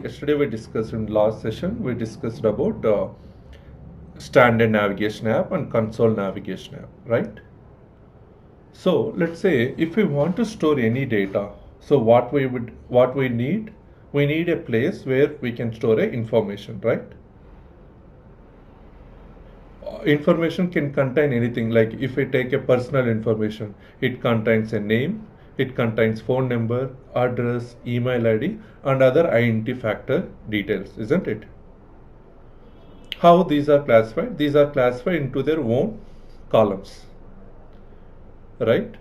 yesterday we discussed in last session, we discussed about standard navigation app and console navigation app, right? So let's say if we want to store any data, so what we need, we need a place where we can store a information, right? Information can contain anything, like if we take a personal information, it contains a name, it contains phone number, address, email ID, and other identity factor details, isn't it? How these are classified? These are classified into their own columns, right?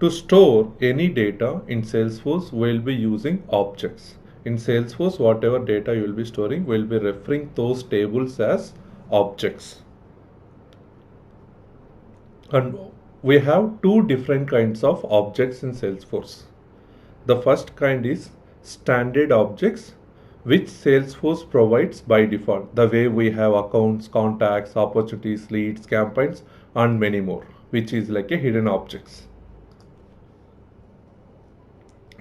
To store any data in Salesforce, we'll be using objects. In Salesforce, whatever data you will be storing, we'll be referring those tables as objects. And we have two different kinds of objects in Salesforce. The first kind is standard objects, which Salesforce provides by default, the way we have accounts, contacts, opportunities, leads, campaigns, and many more, which is like a hidden objects.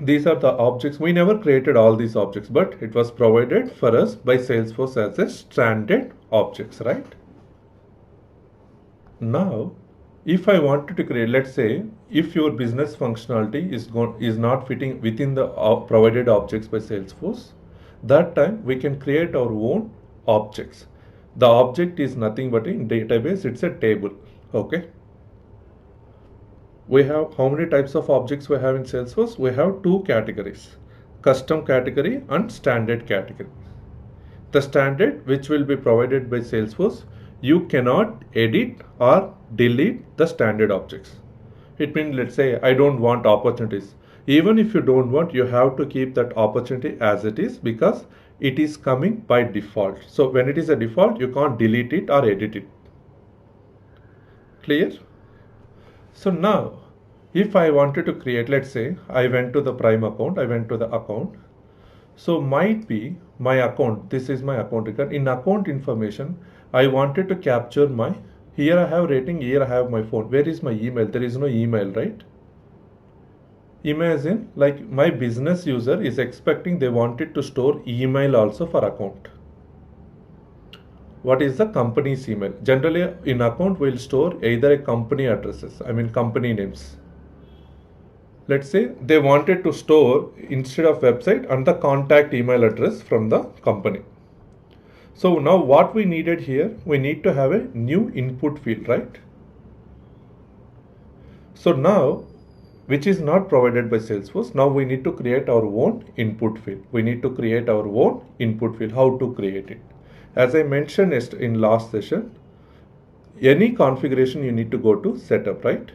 These are the objects. We never created all these objects, but it was provided for us by Salesforce as a standard objects, right? Now, if I wanted to create, let's say, if your business functionality is not fitting within the provided objects by Salesforce, that time we can create our own objects. The object is nothing but in database, it's a table, okay? We have how many types of objects we have in Salesforce? We have two categories, custom category and standard category. The standard, which will be provided by Salesforce, you cannot edit or delete the standard objects. It means, let's say I don't want opportunities. Even if you don't want, you have to keep that opportunity as it is because it is coming by default. So when it is a default, you can't delete it or edit it. Clear? So now, if I wanted to create, let's say I went to the Prime account, I went to the account. So might be my account, this is my account record. In account information, I wanted to capture my, here I have rating, here I have my phone. Where is my email? There is no email, right? Imagine like my business user is expecting they wanted to store email also for account. What is the company's email? Generally in account we'll store either a company addresses, company names. Let's say they wanted to store instead of website and the contact email address from the company. So now what we needed here, we need to have a new input field, right? So now, which is not provided by Salesforce, now we need to create our own input field. We need to create our own input field. How to create it? As I mentioned in last session, any configuration you need to go to setup, right?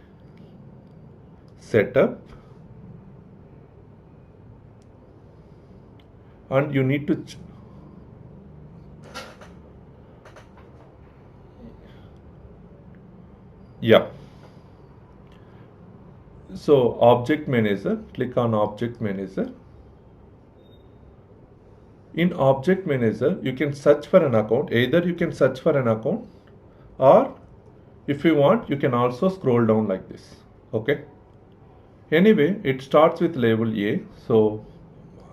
Setup. And you need to so object manager, click on object manager. In object manager, you can search for an account. Either you can search for an account, or if you want, you can also scroll down like this, okay? Anyway, it starts with label A. So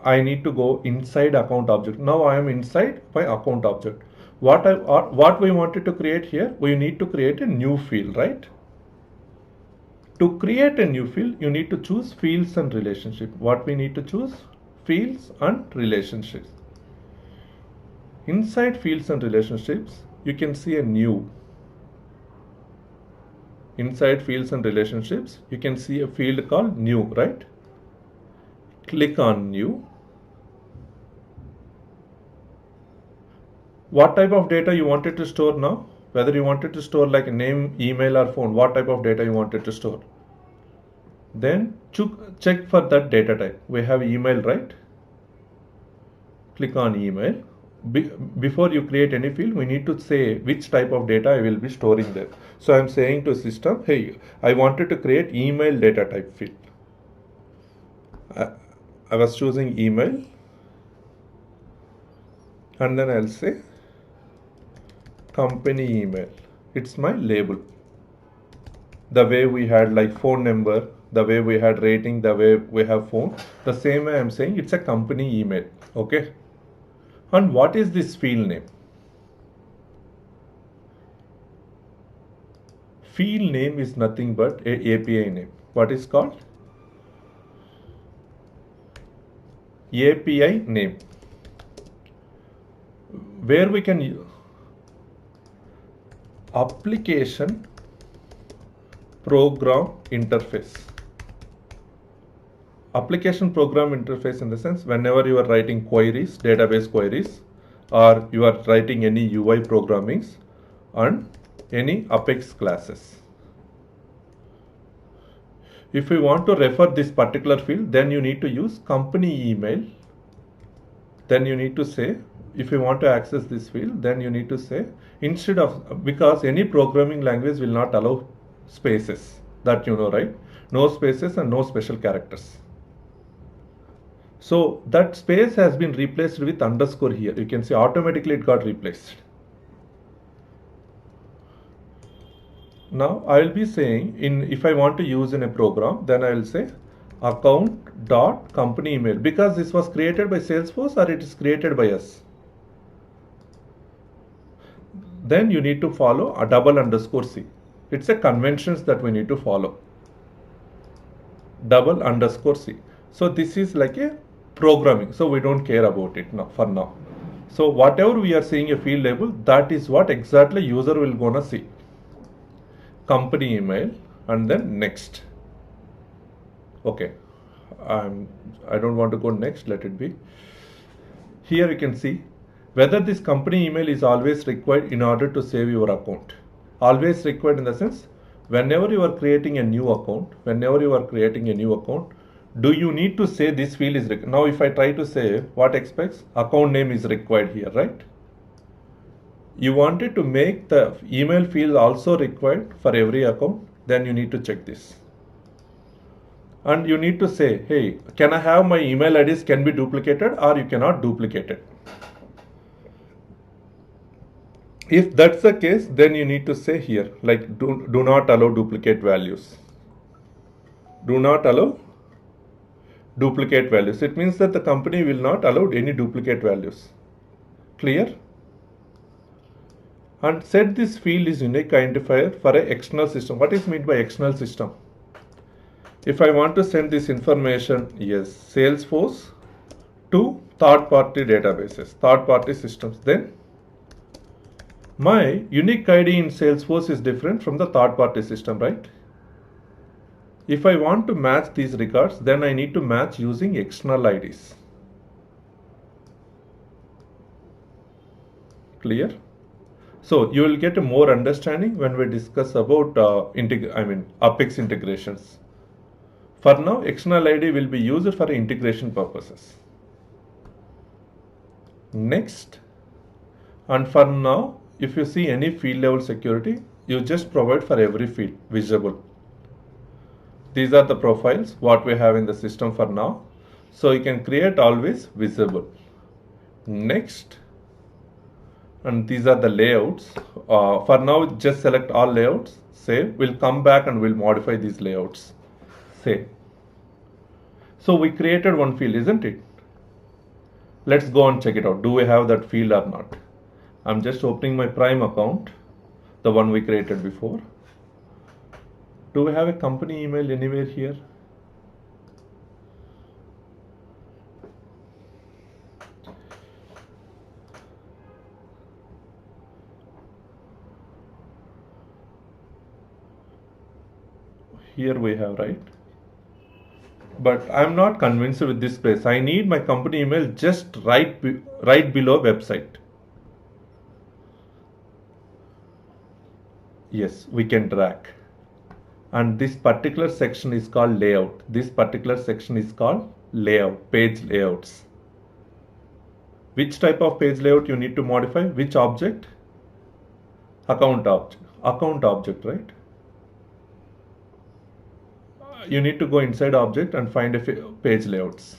I need to go inside account object. Now I am inside my account object. What we wanted to create here, we need to create a new field, right? To create a new field, you need to choose fields and relationship. What we need to choose? Fields and relationships. Inside fields and relationships, you can see a new. Inside fields and relationships, you can see a field called new, right? Click on new. What type of data you wanted to store now? Whether you wanted to store like a name, email, or phone, what type of data you wanted to store. Then check for that data type. We have email, right? Click on email. Before you create any field, we need to say which type of data I will be storing there. So I'm saying to system, hey, I wanted to create email data type field. I was choosing email. And then I'll say company email. It's my label. The way we had like phone number, the way we had rating, the way we have phone, the same way I'm saying it's a company email. Okay. And what is this field name? Field name is nothing but a API name. What is called? API name. Where we can use application program interface. Application program interface in the sense whenever you are writing queries, database queries, or you are writing any UI programmings and any Apex classes. If you want to refer this particular field, then you need to use company email. Then you need to say, if you want to access this field, then you need to say, instead of, because any programming language will not allow spaces, that you know, right? No spaces and no special characters. So that space has been replaced with underscore here. You can see automatically it got replaced. Now I will be saying if I want to use in a program, then I will say account dot company email, because this was created by Salesforce or it is created by us. Then you need to follow a double underscore C. It's a conventions that we need to follow. Double underscore C. So this is like a programming. So we don't care about it now for now. So whatever we are seeing a field label, that is what exactly user will gonna see. Company email and then next. Okay, I don't want to go next, let it be. Here you can see whether this company email is always required in order to save your account. Always required in the sense, whenever you are creating a new account, do you need to say this field is required? Now if I try to say what expects, account name is required here, right? You wanted to make the email field also required for every account, then you need to check this. And you need to say, hey, can I have my email IDs can be duplicated or you cannot duplicate it? If that's the case, then you need to say here, like do not allow duplicate values. Do not allow duplicate values. It means that the company will not allow any duplicate values. Clear? And set this field is unique identifier for an external system. What is meant by external system? If I want to send this information, yes, Salesforce to third-party databases, third-party systems, then my unique ID in Salesforce is different from the third-party system, right? If I want to match these records, then I need to match using external IDs. Clear? So you will get a more understanding when we discuss about Apex integrations. For now, external ID will be used for integration purposes. Next, and for now, if you see any field level security, you just provide for every field visible. These are the profiles what we have in the system for now. So you can create always visible. Next, and these are the layouts. For now, just select all layouts, save. We'll come back and we'll modify these layouts. Save. So we created one field, isn't it? Let's go and check it out. Do we have that field or not? I'm just opening my Prime account, the one we created before. Do we have a company email anywhere here? Here we have, right? But I'm not convinced with this place. I need my company email just right below website. Yes, we can drag. And this particular section is called layout. This particular section is called layout, page layouts. Which type of page layout you need to modify? Which object? Account object, right? You need to go inside object and find a page layouts.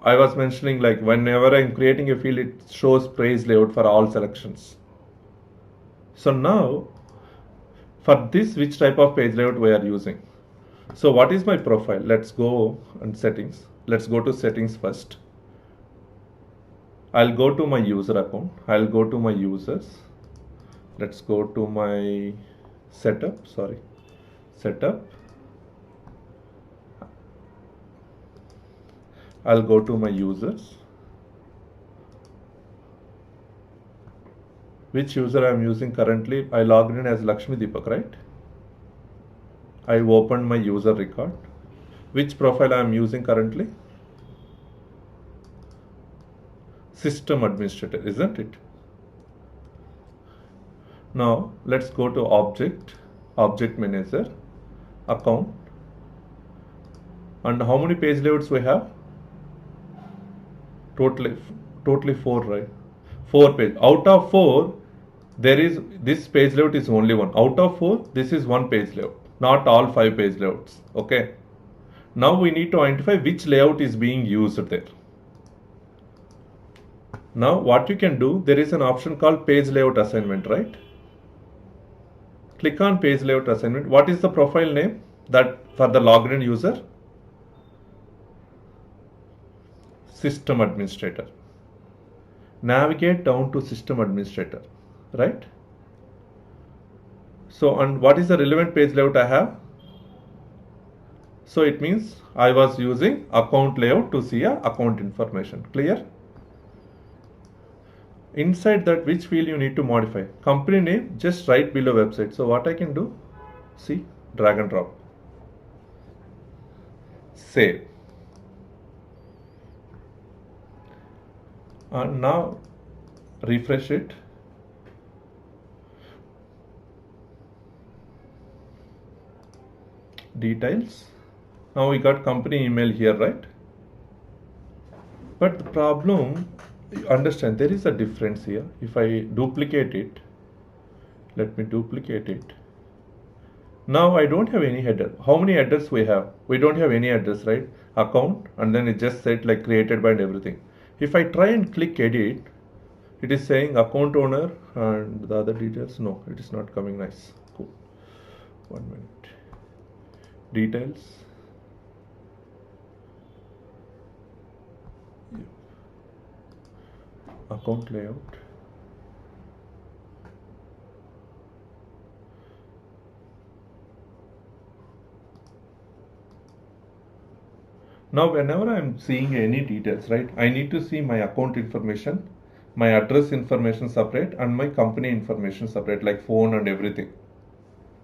I was mentioning like whenever I'm creating a field, it shows page layout for all selections. So now For this, which type of page layout we are using? So what is my profile? Let's go and settings. Let's go to settings first. I'll go to my user account. I'll go to my users. Let's go to my setup. Setup. I'll go to my users. Which user I'm using currently? I logged in as Lakshmi Deepak, right? I opened my user record. Which profile I'm using currently? System administrator, isn't it? Now let's go to object manager, account, and how many page layouts we have? Totally 4, right? 4 page. Out of 4, this page layout is only 1. Out of 4, this is 1 page layout, not all 5 page layouts. Okay. Now we need to identify which layout is being used there. Now what you can do, there is an option called page layout assignment, right? Click on page layout assignment. What is the profile name that for the logged in user? System administrator. Navigate down to system administrator, right? So, and what is the relevant page layout I have? So it means I was using account layout to see account information. Clear? Inside that, which field you need to modify? Company name, just right below website. So what I can do? See, drag and drop. Save. And now refresh it. Details. Now we got company email here, right? But the problem, understand, there is a difference here. If I duplicate it, let me duplicate it. Now I don't have any header. How many headers we have? We don't have any address, right? Account, and then it just said like created by and everything. If I try and click edit, it is saying account owner and the other details. No, it is not coming nice. Cool. 1 minute. Details. Account layout. Now whenever I'm seeing any details, right, I need to see my account information, my address information separate, and my company information separate, like phone and everything.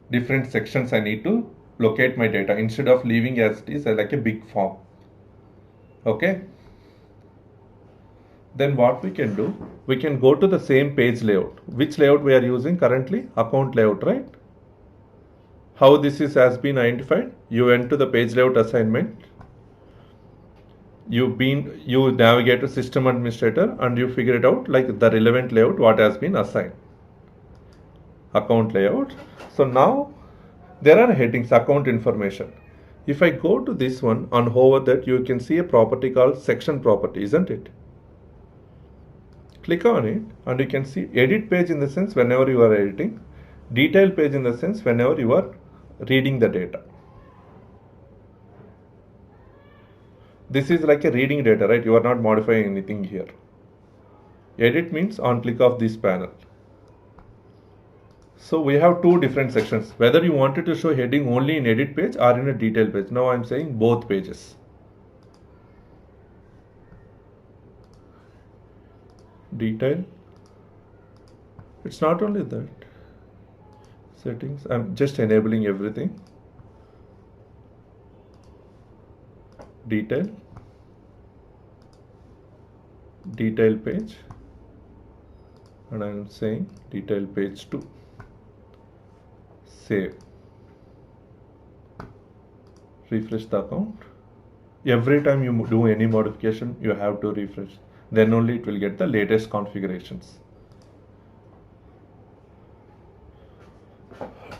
Different sections I need to locate my data instead of leaving as it is like a big form. Okay. Then what we can do, we can go to the same page layout. Which layout we are using currently? Account layout, right? How this has been identified? You went to the page layout assignment. You navigate to system administrator and you figure it out like the relevant layout what has been assigned. Account layout. So now there are headings, account information. If I go to this one and hover that, you can see a property called section property, isn't it? Click on it and you can see edit page in the sense whenever you are editing, detail page in the sense whenever you are reading the data. This is like a reading data, right? You are not modifying anything here. Edit means on click of this panel. So we have 2 different sections. Whether you wanted to show heading only in edit page or in a detail page. Now I'm saying both pages. Detail. It's not only that. Settings. I'm just enabling everything. Detail page, and I'm saying detail page 2. Save. Refresh the account. Every time you do any modification, you have to refresh. Then only it will get the latest configurations.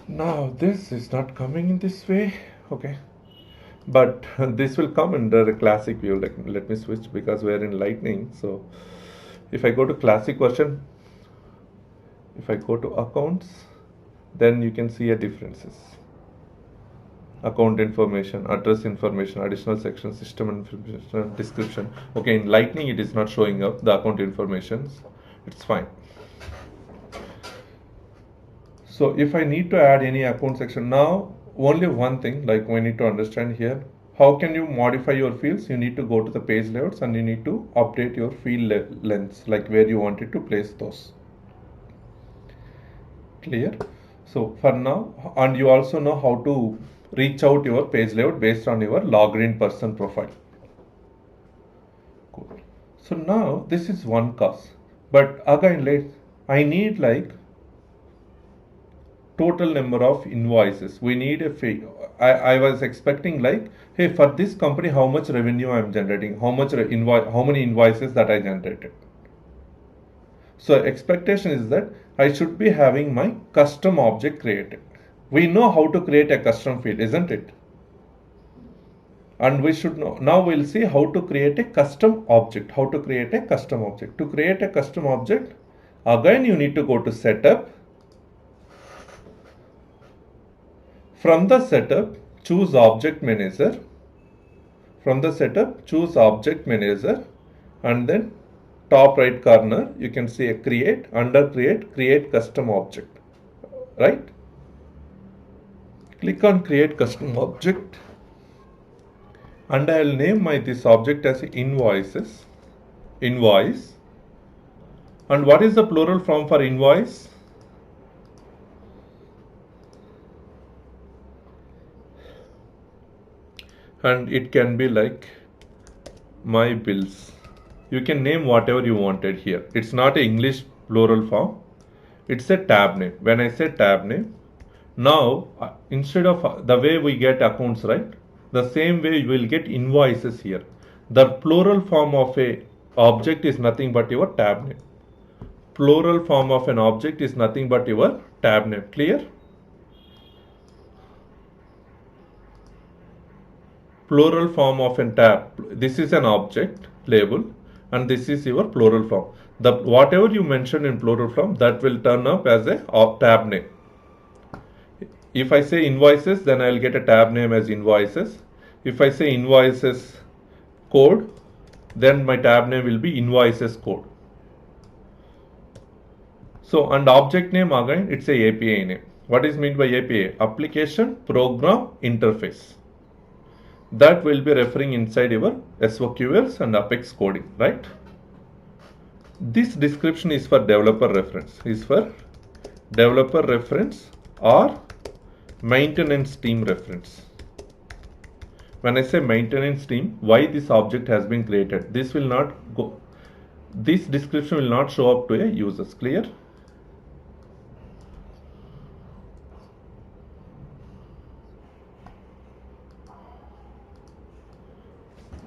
Now this is not coming in this way. Okay. But this will come under a classic view. Like, let me switch because we are in Lightning. So if I go to classic version, if I go to accounts, then you can see a differences. Account information, address information, additional section, system information, description. Okay, in Lightning it is not showing up the account information. It's fine. So if I need to add any account section, now only one thing like we need to understand here, how can you modify your fields? You need to go to the page layouts and you need to update your field lengths, like where you wanted to place those. Clear? So for now, and you also know how to reach out your page layout based on your logged in person profile. Cool. So now this is one cause, but again I need like total number of invoices. We need a fee. I was expecting like, hey, for this company how much revenue I'm generating, how many invoices that I generated. So expectation is that I should be having my custom object created. We know how to create a custom field, isn't it? And we should know. Now we'll see how to create a custom object. How to create a custom object. To create a custom object, again you need to go to setup. From the setup, choose object manager. From the setup, choose object manager, and then top right corner you can see a create. Under create custom object, right? Click on create custom object, and I will name this object as invoices. Invoice. And what is the plural form for invoice? And it can be like my bills. You can name whatever you wanted here. It's not an English plural form. It's a tab name. When I say tab name, now instead of the way we get accounts, right? The same way you will get invoices here. The plural form of a object is nothing but your tab name. Plural form of an object is nothing but your tab name. Clear? Plural form of a tab. This is an object label, and this is your plural form. The whatever you mention in plural form, that will turn up as a tab name. If I say invoices, then I will get a tab name as invoices. If I say invoices code, then my tab name will be invoices code. So, and object name again, it's a API name. What is meant by API? Application Program Interface. That will be referring inside your SOQLs and Apex coding, right? This description is for developer reference, or maintenance team reference. When I say maintenance team, why this object has been created? This description will not show up to a users. Clear?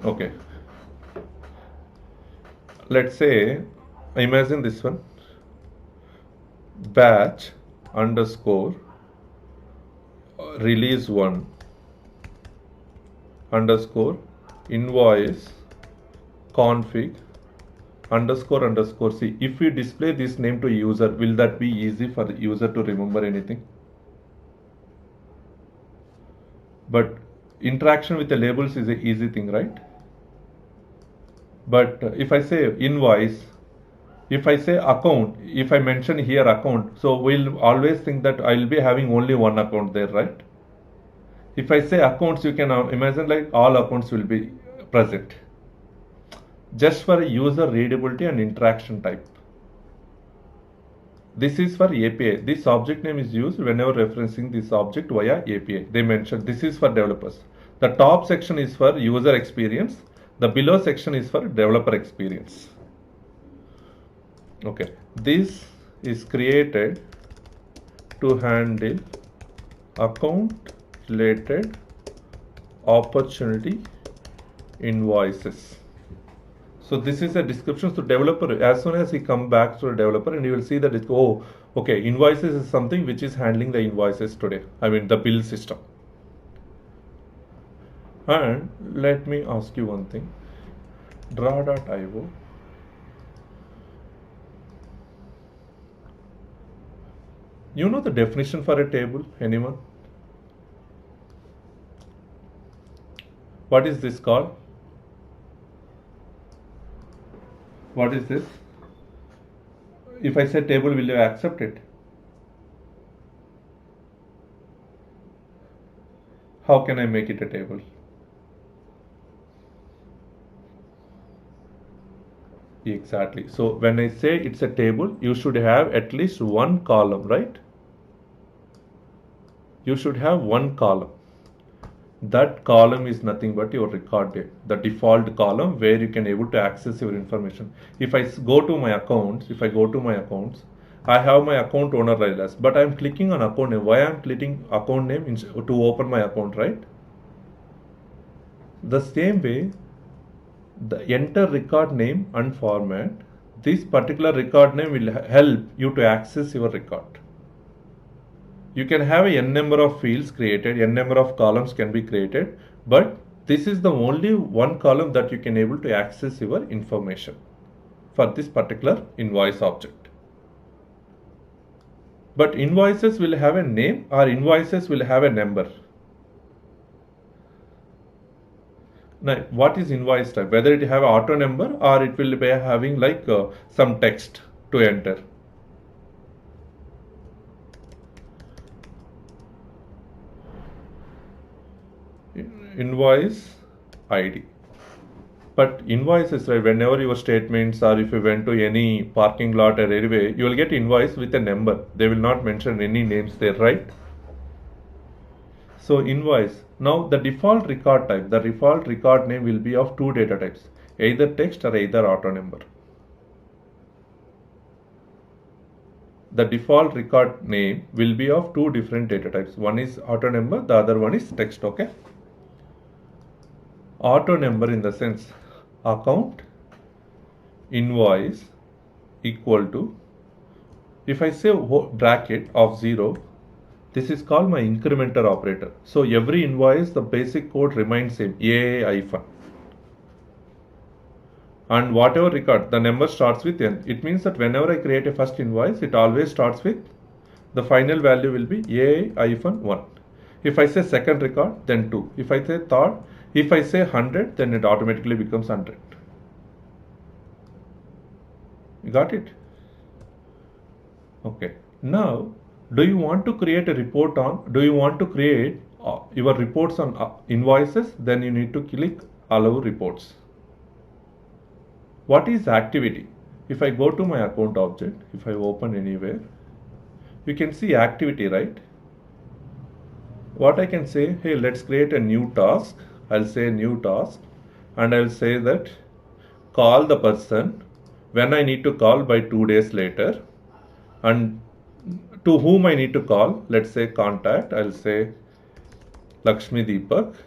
Okay. Let's say, imagine this one, batch underscore release 1 underscore invoice config underscore C. If we display this name to user, will that be easy for the user to remember anything? But interaction with the labels is an easy thing, right? But if I say invoice, if I say account, if I mention here account, so we'll always think that I'll be having only one account there, right? If I say accounts, you can imagine like all accounts will be present. Just for a user readability and interaction type. This is for API. This object name is used whenever referencing this object via API. They mentioned this is for developers. The top section is for user experience. The below section is for developer experience. Okay, this is created to handle account related opportunity invoices. So this is a description to developer. As soon as he come back to the developer, and you will see that it's, oh, okay, invoices is something which is handling the invoices today. I mean the bill system. And let me ask you one thing. Draw.io. You know the definition for a table? Anyone? What is this called? What is this? If I say table, will you accept it? How can I make it a table? Exactly. So when I say it's a table, you should have at least one column, right? You should have one column. That column is nothing but your record date, the default column where you can able to access your information. If I go to my accounts, I have my account owner alias, but I'm clicking on account name. Why I'm clicking account name to open my account, right? The same way, the enter record name and format. This particular record name will help you to access your record. You can have a n number of fields created, n number of columns can be created, but this is the only one column that you can able to access your information for this particular invoice object. But invoices will have a name or invoices will have a number. Now, what is invoice type? Whether it have auto number or it will be having like some text to enter. Invoice ID. But invoices, right, whenever your statements or if you went to any parking lot or railway, you will get invoice with a number. They will not mention any names there, right? So invoice. Now the default record type, the default record name will be of two data types, either text or either auto number. The default record name will be of two different data types. One is auto number, the other one is text, okay? Auto number in the sense account invoice equal to, if I say bracket of 0, this is called my incrementer operator. So every invoice, the basic code remains same, A hyphen. And whatever record, the number starts with n. It means that whenever I create a first invoice, it always starts with, the final value will be A hyphen 1. If I say second record, then 2. If I say third, if I say 100, then it automatically becomes 100. You got it? Okay. Now, do you want to create a report on, do you want to create your reports on invoices? Then you need to click allow reports. What is activity? If I go to my account object, if I open anywhere, you can see activity, right? What I can say, hey, let's create a new task. I'll say new task and I'll say that call the person when I need to call by 2 days later, and to whom I need to call, let's say contact, I'll say Lakshmi Deepak,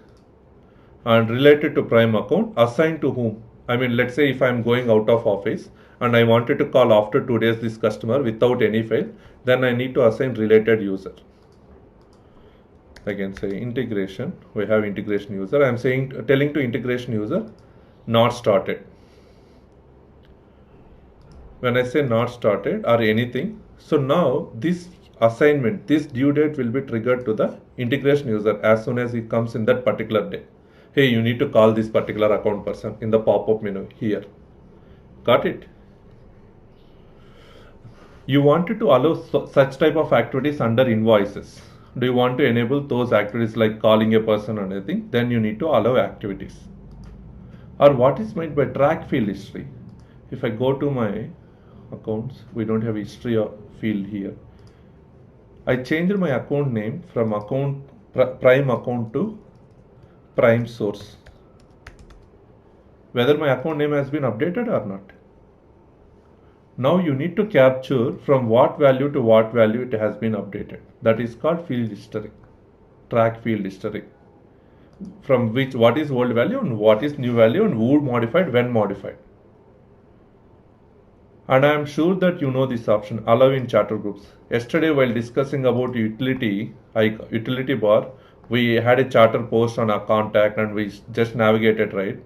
and related to Prime account, assigned to whom? I mean, let's say if I'm going out of office and I wanted to call after 2 days this customer without any fail, then I need to assign related user. I can say integration, we have integration user. I'm saying, telling to integration user, not started. When I say not started or anything, so now this assignment, this due date will be triggered to the integration user as soon as it comes in that particular day. Hey, you need to call this particular account person in the pop-up menu here. Got it? You wanted to allow such type of activities under invoices. Do you want to enable those activities like calling a person or anything? Then you need to allow activities. Or what is meant by track field history? If I go to my accounts, we don't have history or field here. I changed my account name from Prime account to Prime source. Whether my account name has been updated or not. Now you need to capture from what value to what value it has been updated. That is called field history, track field history. From which, what is old value and what is new value and who modified, when modified. And I am sure that you know this option, allow in chatter groups. Yesterday while discussing about utility bar, we had a chatter post on our contact and we just navigated, right?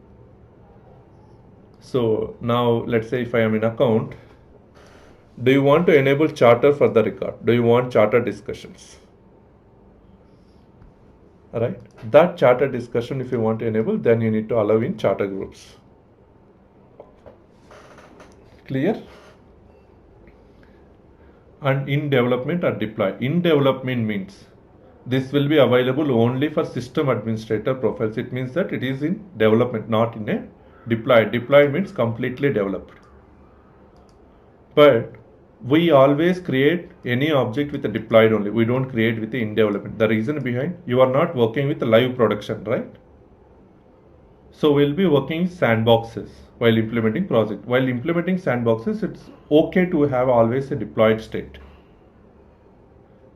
So now let's say if I am in account, Do you want to enable charter for the record? Do you want charter discussions? Alright, that charter discussion if you want to enable, then you need to allow in charter groups. Clear? And in development or deploy. In development means this will be available only for system administrator profiles. It means that it is in development, not in a deploy. Deploy means completely developed. But we always create any object with a deployed only. We don't create with the in development. The reason behind, you are not working with live production, right? So we'll be working with sandboxes while implementing project. While implementing sandboxes, it's okay to have always a deployed state.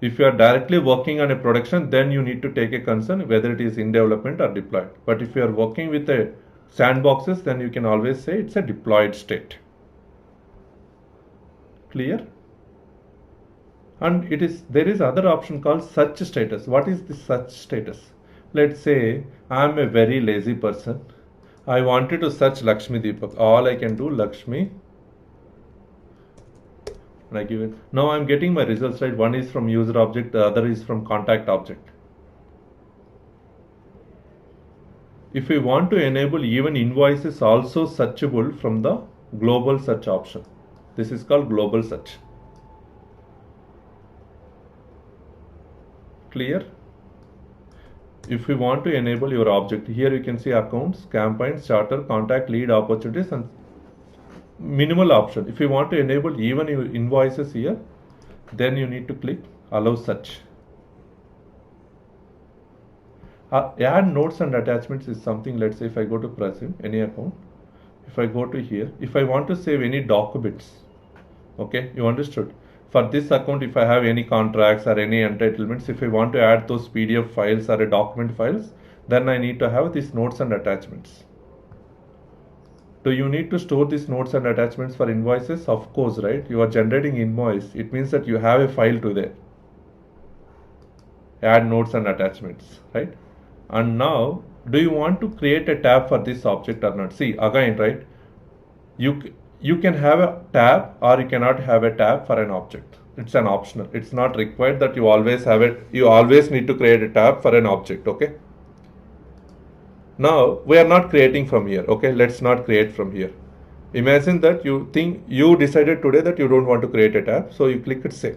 If you are directly working on a production, then you need to take a concern whether it is in development or deployed. But if you are working with a sandboxes, then you can always say it's a deployed state. Clear? And there is other option called search status. What is the search status? Let's say I am a very lazy person. I wanted to search Lakshmi Deepak. All I can do Lakshmi. And I give it. Now I'm getting my results, right? One is from user object, the other is from contact object. If we want to enable even invoices also searchable from the global search option. This is called global search. Clear? If we want to enable your object, here you can see accounts, campaigns, charter, contact, lead, opportunities, and minimal option. If you want to enable even your invoices here, then you need to click allow search. Add notes and attachments is something. Let's say if I go to Prasim, any account, if I go to here, if I want to save any documents, okay, you understood? For this account, if I have any contracts or any entitlements, if I want to add those PDF files or a document files, then I need to have these notes and attachments. Do you need to store these notes and attachments for invoices? Of course, right? You are generating invoice. It means that you have a file to there. Add notes and attachments, right? And now, do you want to create a tab for this object or not? See, again, right? You can have a tab or you cannot have a tab for an object. It's an optional. It's not required that you always have it. You always need to create a tab for an object, okay? Now, we are not creating from here, okay? Let's not create from here. Imagine that you decided today that you don't want to create a tab, so you click it save.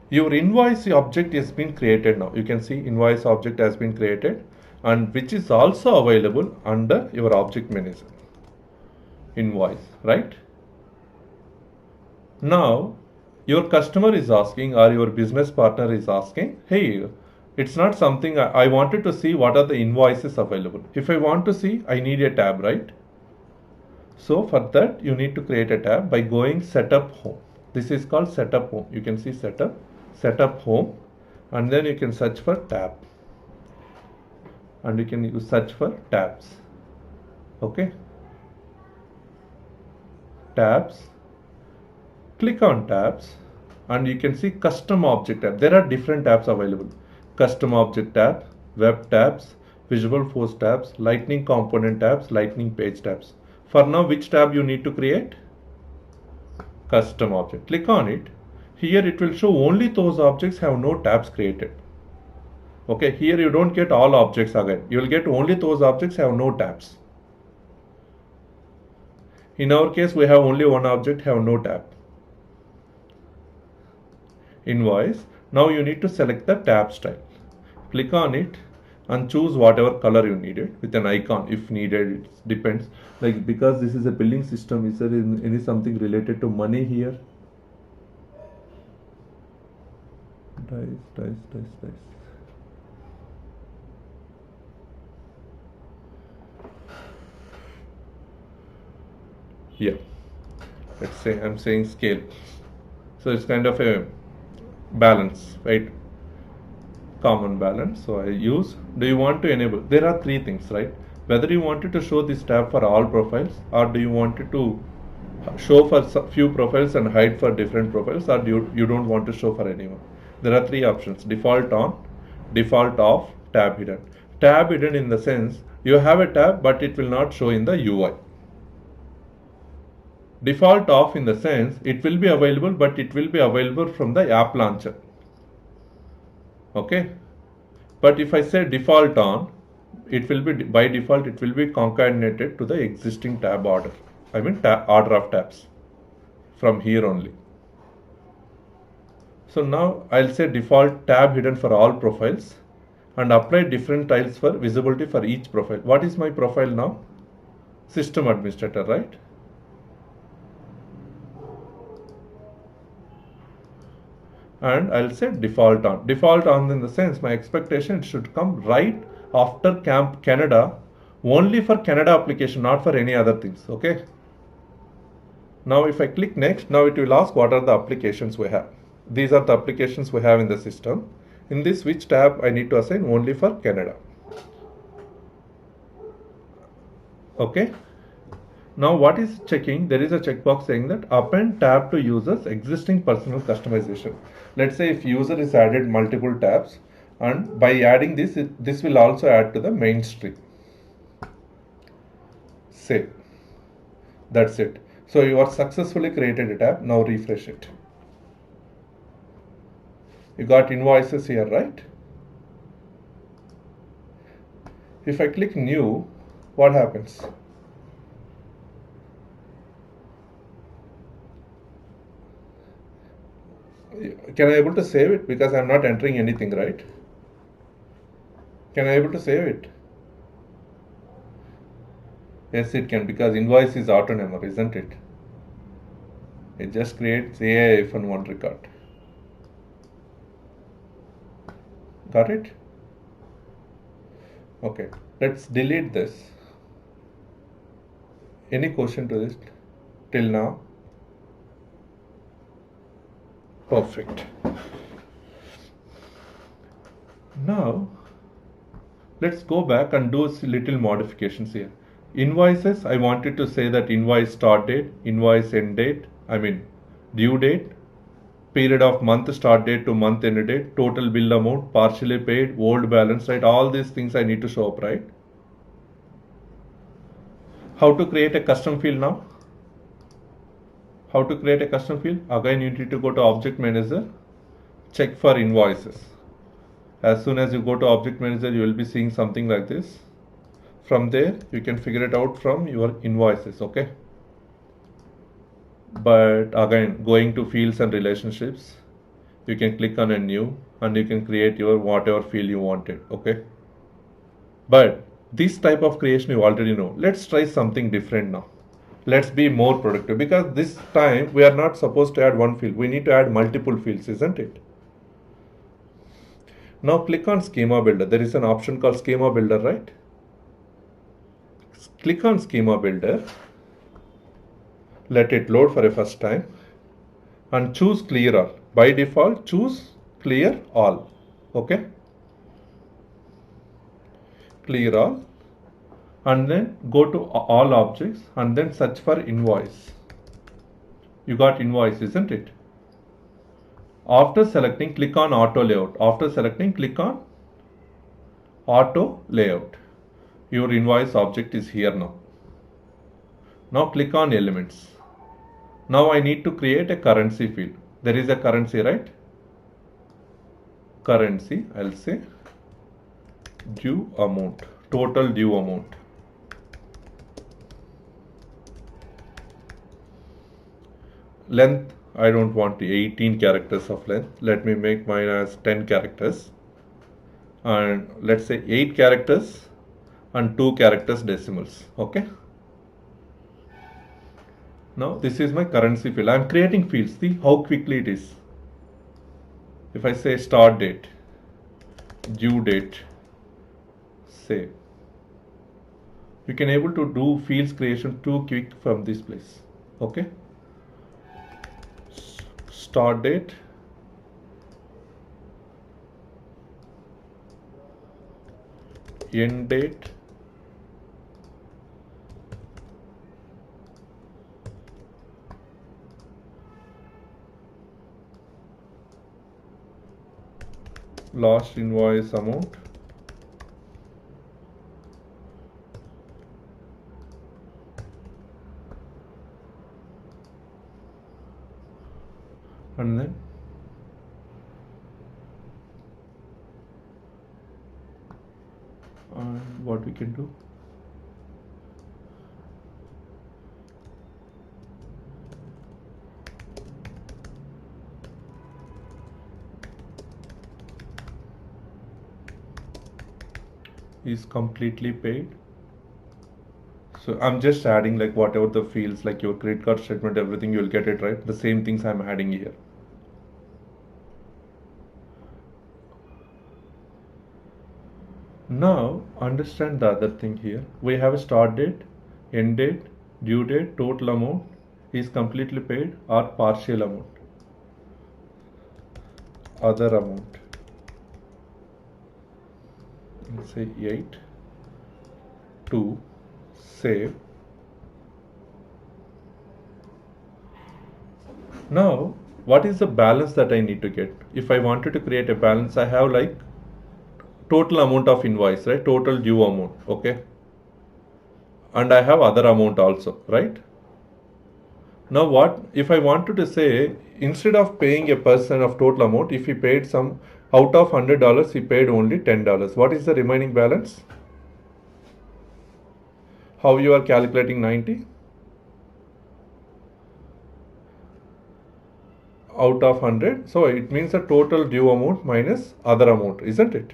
Your invoice object has been created now. You can see invoice object has been created and which is also available under your object manager. Invoice, right? Now, your customer is asking or your business partner is asking, hey, it's not something I wanted to see what are the invoices available. If I want to see, I need a tab, right? So for that, you need to create a tab by going setup home. This is called setup home. You can see setup home, and then you can search for tab. And you can use search for tabs. Okay. Tabs. Click on tabs and you can see custom object tab. There are different tabs available. Custom object tab, web tabs, Visualforce tabs, lightning component tabs, lightning page tabs. For now, which tab you need to create? Custom object. Click on it. Here it will show only those objects have no tabs created. Okay, here you don't get all objects again. You will get only those objects have no tabs. In our case, we have only one object have no tab. Invoice. Now you need to select the tab style. Click on it and choose whatever color you needed with an icon if needed. It depends. Like because this is a billing system, is there any something related to money here? Dice. Yeah, let's say I'm saying scale. So it's kind of a balance, right? Common balance. So I use, do you want to enable? There are three things, right? Whether you wanted to show this tab for all profiles, or do you wanted to show for few profiles and hide for different profiles, or you don't want to show for anyone. There are three options: default on, default off, tab hidden. Tab hidden in the sense you have a tab but it will not show in the UI. Default off in the sense it will be available, but it will be available from the app launcher. Okay. But if I say default on, it will be by default it will be concatenated to the existing tab order. I mean order of tabs from here only. So now I'll say default tab hidden for all profiles and apply different tiles for visibility for each profile. What is my profile now? System administrator, right? And I'll say default on. Default on in the sense my expectation should come right after Camp Canada, only for Canada application, not for any other things. Okay. Now if I click next, now it will ask what are the applications we have. These are the applications we have in the system. In this which tab I need to assign only for Canada. Okay. Now what is checking? There is a checkbox saying that append tab to users existing personal customization. Let's say if user is added multiple tabs, and by adding this, this will also add to the main stream. Save. That's it. So you are successfully created a tab. Now refresh it. You got invoices here, right? If I click new, what happens? Can I able to save it? Because I'm not entering anything, right? Can I able to save it? Yes, it can, because invoice is autonomous, isn't it? It just creates AI-1 record. Got it? Okay, let's delete this. Any question to this till now? Perfect. Now let's go back and do little modifications here. Invoices, I wanted to say that invoice start date, invoice end date, I mean due date, period of month start date to month end date, total bill amount, partially paid, old balance, right? All these things I need to show up, right? How to create a custom field now? How to create a custom field? Again, you need to go to Object Manager, check for invoices. As soon as you go to Object Manager, you will be seeing something like this. From there, you can figure it out from your invoices, okay? But again, going to fields and relationships, you can click on a new and you can create your whatever field you wanted, okay? But this type of creation you already know. Let's try something different now. Let's be more productive, because this time we are not supposed to add one field. We need to add multiple fields, isn't it? Now click on Schema Builder. There is an option called Schema Builder, right? Click on Schema Builder. Let it load for a first time and choose Clear All. By default, choose Clear All. Okay? Clear All. And then go to all objects and then search for invoice. You got invoice, isn't it? After selecting, click on auto layout. After selecting, click on auto layout. Your invoice object is here now. Now click on elements. Now I need to create a currency field. There is a currency, right? Currency, I'll say due amount, total due amount. Length, I don't want 18 characters of length. Let me make mine as 10 characters. And let's say 8 characters and 2 characters decimals. Okay. Now this is my currency field. I am creating fields. See how quickly it is. If I say start date, due date, save. You can able to do fields creation too quick from this place. Okay. Start date, end date, last invoice amount, and then what we can do, is completely paid. So I'm just adding like whatever the fields, like your credit card statement, everything, you'll get it right. The same things I'm adding here. Now understand the other thing here. We have a start date, end date, due date, total amount is completely paid or partial amount, other amount. Let's say 8, 2, save. Now what is the balance that I need to get? If I wanted to create a balance, I have like total amount of invoice, right? Total due amount, okay? And I have other amount also, right? Now what if I wanted to say, instead of paying a person of total amount, if he paid some out of $100, he paid only $10. What is the remaining balance? How you are calculating 90? Out of 100, so it means the total due amount minus other amount, isn't it?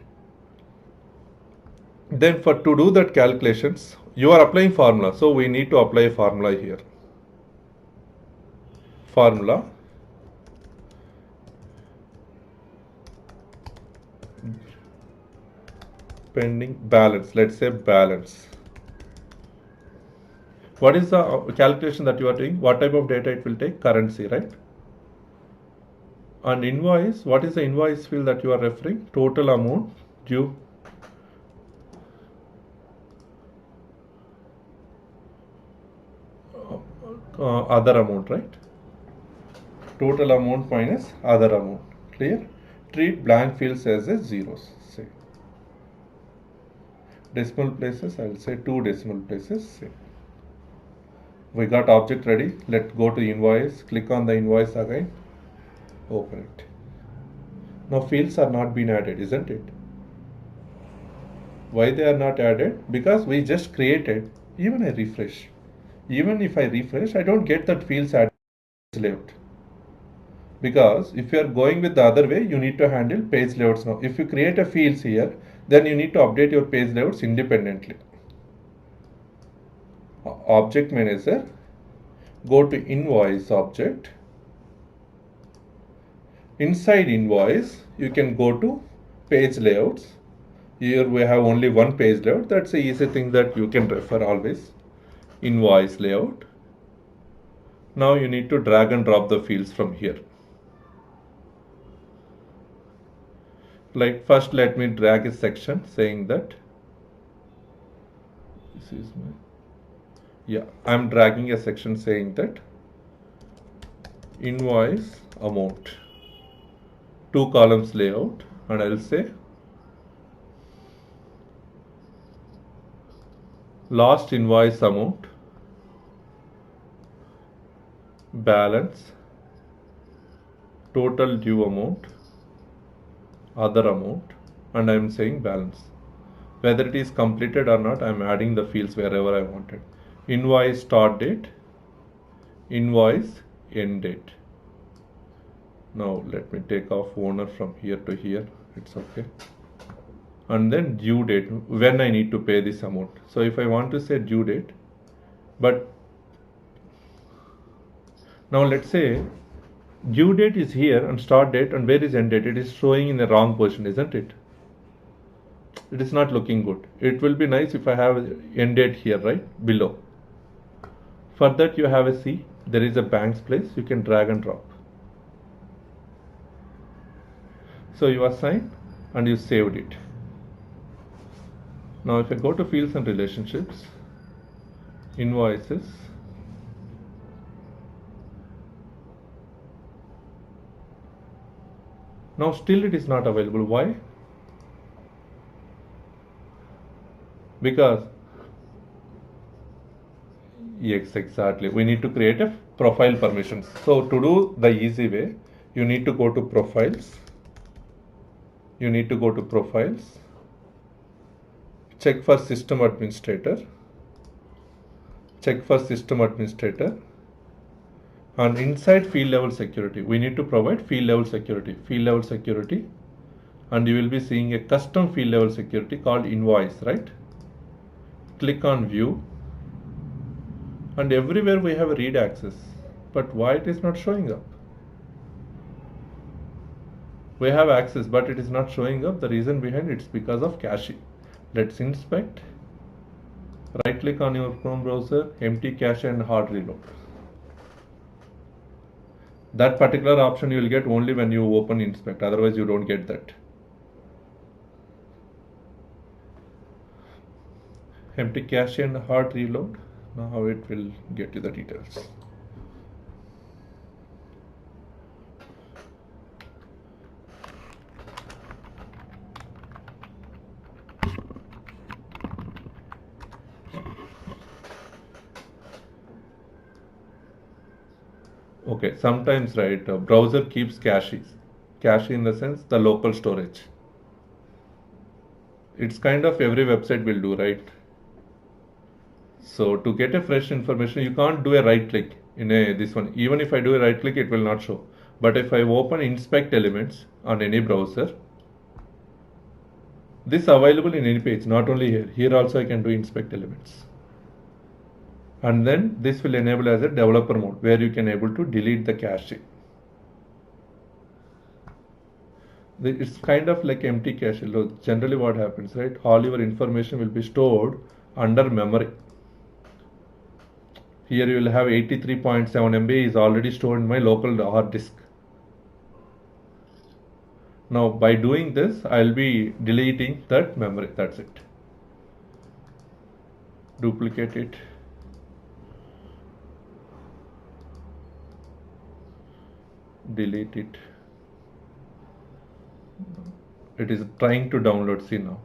Then for to do that calculations, you are applying formula, so we need to apply a formula here. Formula pending balance, let's say balance. What is the calculation that you are doing? What type of data it will take? Currency, right? And invoice, what is the invoice field that you are referring? Total amount due. Other amount, right? Total amount minus other amount. Clear? Treat blank fields as a zeros. Say decimal places, I will say 2 decimal places. Say we got object ready. Let's go to invoice. Click on the invoice again. Open it. Now fields are not being added, isn't it? Why they are not added? Because we just created. Even I refresh. Even if I refresh, I don't get that fields added layout. Because if you are going with the other way, you need to handle page layouts now. If you create a fields here, then you need to update your page layouts independently. Object manager, go to invoice object. Inside invoice, you can go to page layouts. Here we have only one page layout. That's the easy thing that you can refer always. Invoice layout. Now you need to drag and drop the fields from here. Like first let me drag a section saying that this is my, yeah, I'm dragging a section saying that invoice amount, 2 columns layout, and I'll say last invoice amount, balance, total due amount, other amount, and I am saying balance. Whether it is completed or not, I am adding the fields wherever I wanted. Invoice start date, invoice end date. Now let me take off owner from here to here, it's okay. And then due date, when I need to pay this amount. So if I want to say due date, but now let's say due date is here and start date, and where is end date? It is showing in the wrong position, isn't it? It is not looking good. It will be nice if I have end date here, right? Below. For that you have a C, there is a bank's place, you can drag and drop. So you assign and you saved it. Now if I go to fields and relationships, invoices, now still it is not available. Why? Because yes, exactly, we need to create a profile permissions. So to do the easy way, you need to go to profiles. You need to go to profiles. Check for system administrator. Check for system administrator. And inside field level security, we need to provide field level security. Field level security. And you will be seeing a custom field level security called invoice, right? Click on view. And everywhere we have a read access. But why it is not showing up? We have access, but it is not showing up. The reason behind it's because of cache. Let's inspect. Right click on your Chrome browser, empty cache and hard reload. That particular option you will get only when you open inspect, otherwise you don't get that. Empty cache and hard reload. Now it will get you the details. Okay, sometimes, right, browser keeps caches. Cache in the sense the local storage. It's kind of every website will do, right? So to get a fresh information, you can't do a right click in this one. Even if I do a right click, it will not show. But if I open inspect elements on any browser, this is available in any page, not only here. Here also I can do inspect elements. And then this will enable as a developer mode where you can able to delete the cache. It's kind of like empty cache. Generally what happens, right? All your information will be stored under memory. Here you will have 83.7 MB is already stored in my local hard disk. Now by doing this, I'll be deleting that memory. That's it. Duplicate it. Delete it. It is trying to download. See now.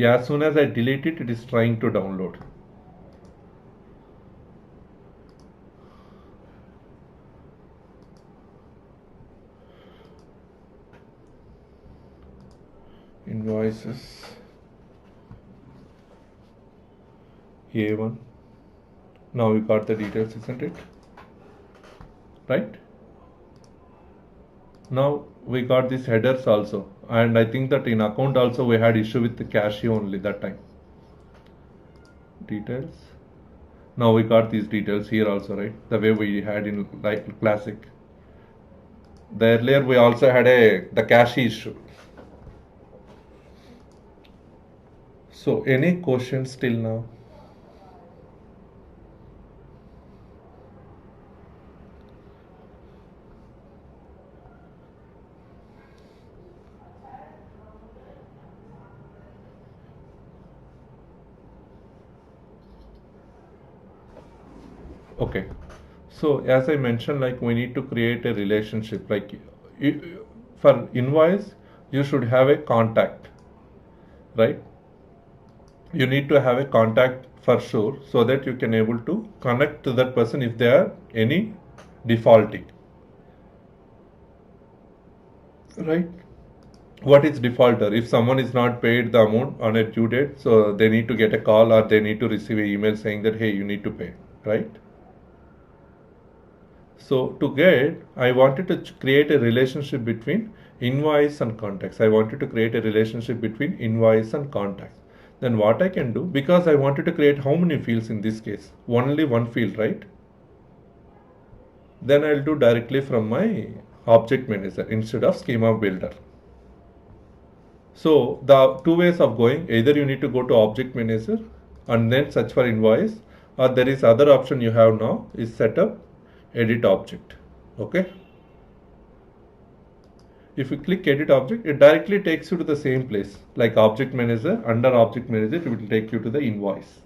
As soon as I delete it, it is trying to download. Invoices. A1. Now we got the details, isn't it? Right? Now we got these headers also, and I think that in account also we had issue with the cache only that time. Details. Now we got these details here also, right? The way we had in like classic. The earlier we also had the cache issue. So any questions till now? Okay, so as I mentioned, like we need to create a relationship. Like for invoice, you should have a contact, right? You need to have a contact for sure, so that you can able to connect to that person if there are any defaulting, right? What is defaulter? If someone is not paid the amount on a due date, so they need to get a call or they need to receive an email saying that, hey, you need to pay, right? So to get, I wanted to create a relationship between invoice and contacts. I wanted to create a relationship between invoice and contacts. Then what I can do, because I wanted to create how many fields in this case? Only one field, right? Then I'll do directly from my object manager instead of schema builder. So the two ways of going, either you need to go to object manager and then search for invoice, or there is other option you have now is set up edit object. Okay. If you click edit object, it directly takes you to the same place like object manager. Under object manager, it will take you to the invoice.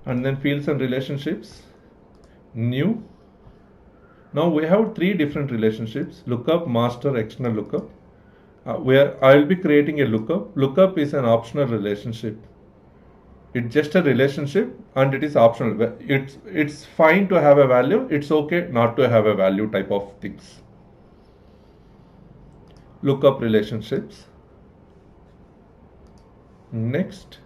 And then fields and relationships, new. Now we have three different relationships: lookup, master, external lookup. Where I will be creating a lookup. Lookup is an optional relationship. It's just a relationship and it is optional. It's fine to have a value. It's okay not to have a value type of things. Lookup relationships. Next,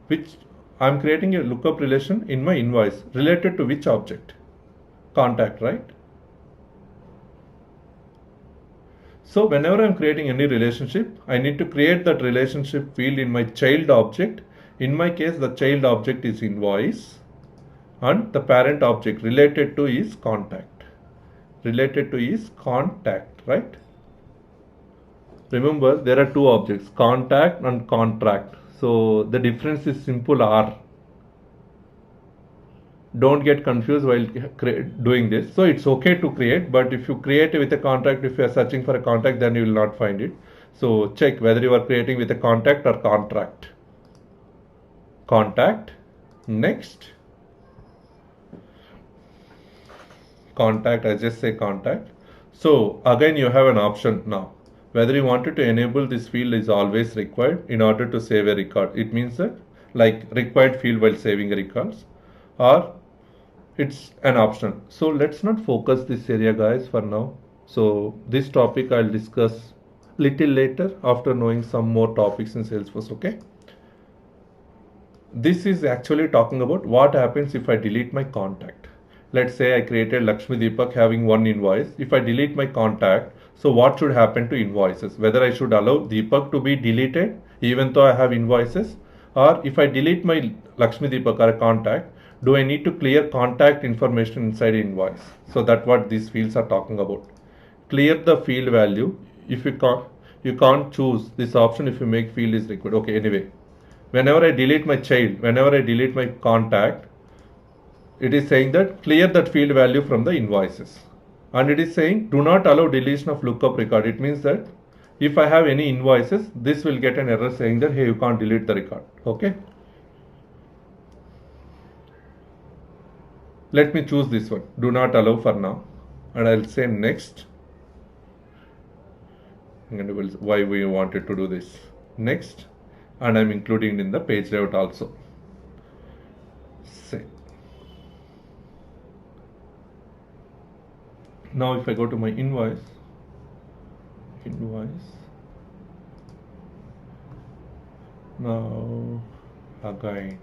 which I'm creating a lookup relation in my invoice related to which object? Contact, right? So whenever I'm creating any relationship, I need to create that relationship field in my child object. In my case, the child object is invoice and the parent object related to is contact. Related to is contact, right? Remember, there are two objects, contact and contract. So the difference is simple R. Don't get confused while doing this. So it's okay to create, but if you create with a contact, if you are searching for a contact, then you will not find it. So check whether you are creating with a contact or contract. Contact. Next. Contact, I just say contact. So again, you have an option now. Whether you wanted to enable this field is always required in order to save a record. It means that like required field while saving records, or it's an option. So let's not focus this area guys for now. So this topic I'll discuss little later after knowing some more topics in Salesforce, okay? This is actually talking about what happens if I delete my contact. Let's say I created Lakshmi Deepak having one invoice. If I delete my contact, so what should happen to invoices? Whether I should allow Deepak to be deleted even though I have invoices, or if I delete my Lakshmi Deepak or a contact, do I need to clear contact information inside invoice? So that's what these fields are talking about. Clear the field value. If you can't choose this option if you make field is required. Okay, anyway, whenever I delete my child, whenever I delete my contact, it is saying that clear that field value from the invoices. And it is saying do not allow deletion of lookup record. It means that if I have any invoices, this will get an error saying that hey, you can't delete the record. Okay. Let me choose this one, do not allow for now, and I'll say next. And why we wanted to do this. Next, and I'm including in the page layout also. Say. Now if I go to my invoice, now again.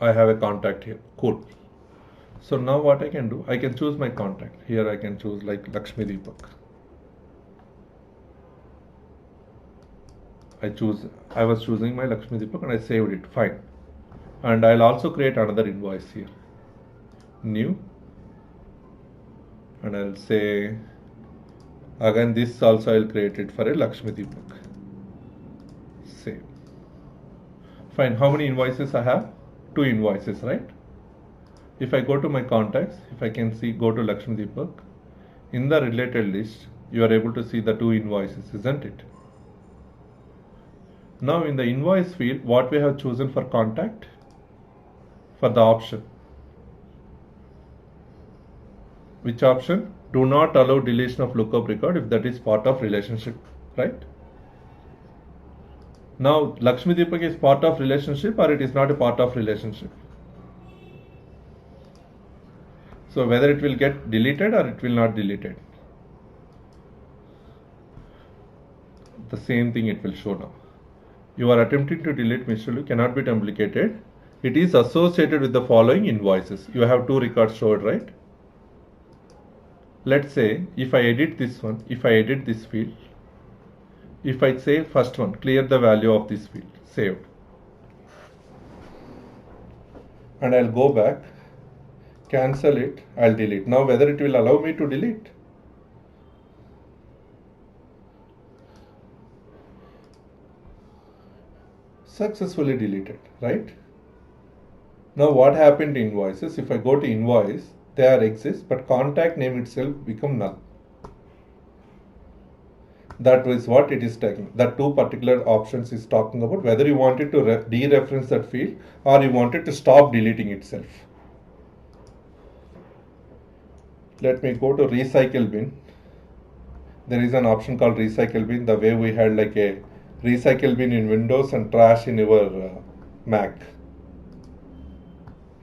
I have a contact here. Cool. So now what I can do, I can choose my contact. Here I can choose like Lakshmi Deepak. I was choosing my Lakshmi Deepak and I saved it. Fine. And I'll also create another invoice here. New. And I'll say, again, this also I'll create it for a Lakshmi Deepak. Save. Fine. How many invoices I have? 2 invoices, right? If I go to my contacts, if I can see, go to Lakshmi Deepak, in the related list, you are able to see the 2 invoices, isn't it? Now in the invoice field, what we have chosen for contact? For the option. Which option? Do not allow deletion of lookup record if that is part of relationship, right? Now Lakshmi Deepak is part of relationship or it is not a part of relationship? So whether it will get deleted or it will not deleted. The same thing it will show now. You are attempting to delete Mr. Lu cannot be duplicated. It is associated with the following invoices. You have 2 records showed, right? Let's say if I edit this one, if I edit this field, if I say first one, clear the value of this field, saved. And I'll go back, cancel it, I'll delete. Now whether it will allow me to delete? Successfully deleted, right? Now what happened to invoices? If I go to invoice, there exists, but contact name itself become null. That is what it is taking. The two particular options is talking about whether you wanted to dereference that field or you wanted to stop deleting itself. Let me go to recycle bin. There is an option called recycle bin, the way we had like a recycle bin in Windows and trash in your Mac.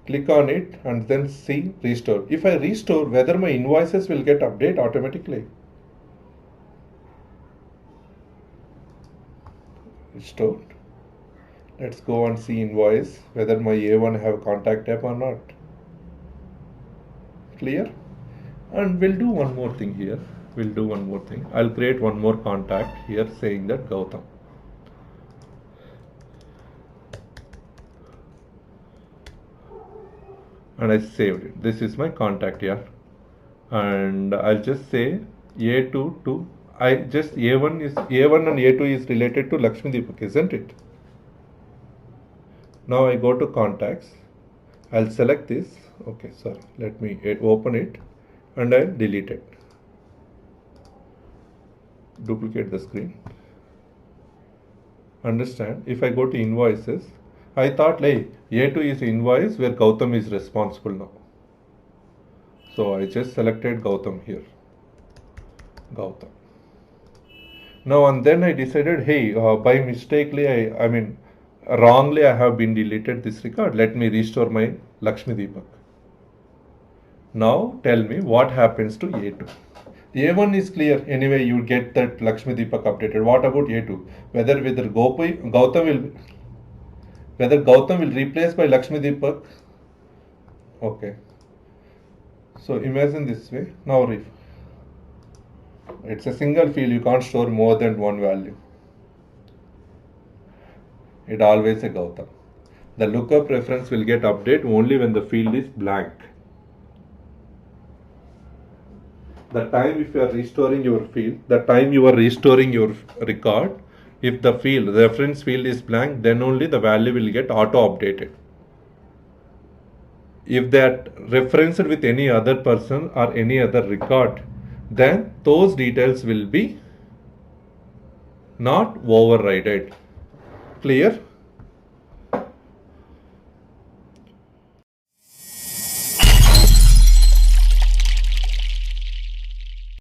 Click on it and then see restore. If I restore, whether my invoices will get update automatically. Restored. Let's go and see invoice whether my A1 have contact tab or not. Clear? And we'll do one more thing here. I'll create one more contact here saying that Gautam. And I saved it. This is my contact here. And I'll just say A2 to A1 and A2 is related to Lakshmi Deepak, isn't it? Now I go to contacts. I'll select this. Okay, sorry. Let me open it and I'll delete it. Duplicate the screen. Understand? If I go to invoices, I thought like A2 is invoice where Gautam is responsible now. So I just selected Gautam here. Gautam. Now and then I decided, hey, by mistakenly, wrongly I have been deleted this record. Let me restore my Lakshmi Deepak. Now tell me what happens to A2. A1 is clear. Anyway, you get that Lakshmi Deepak updated. What about A2? Whether Gautam will replace by Lakshmi Deepak. Okay. So imagine this way. Now it's a single field. You can't store more than one value. It always a Gautam. The lookup reference will get updated only when the field is blank. The time if you are restoring your field, the time you are restoring your record, if the reference field is blank, then only the value will get auto updated. If that referenced with any other person or any other record, then those details will be not overridden. Clear?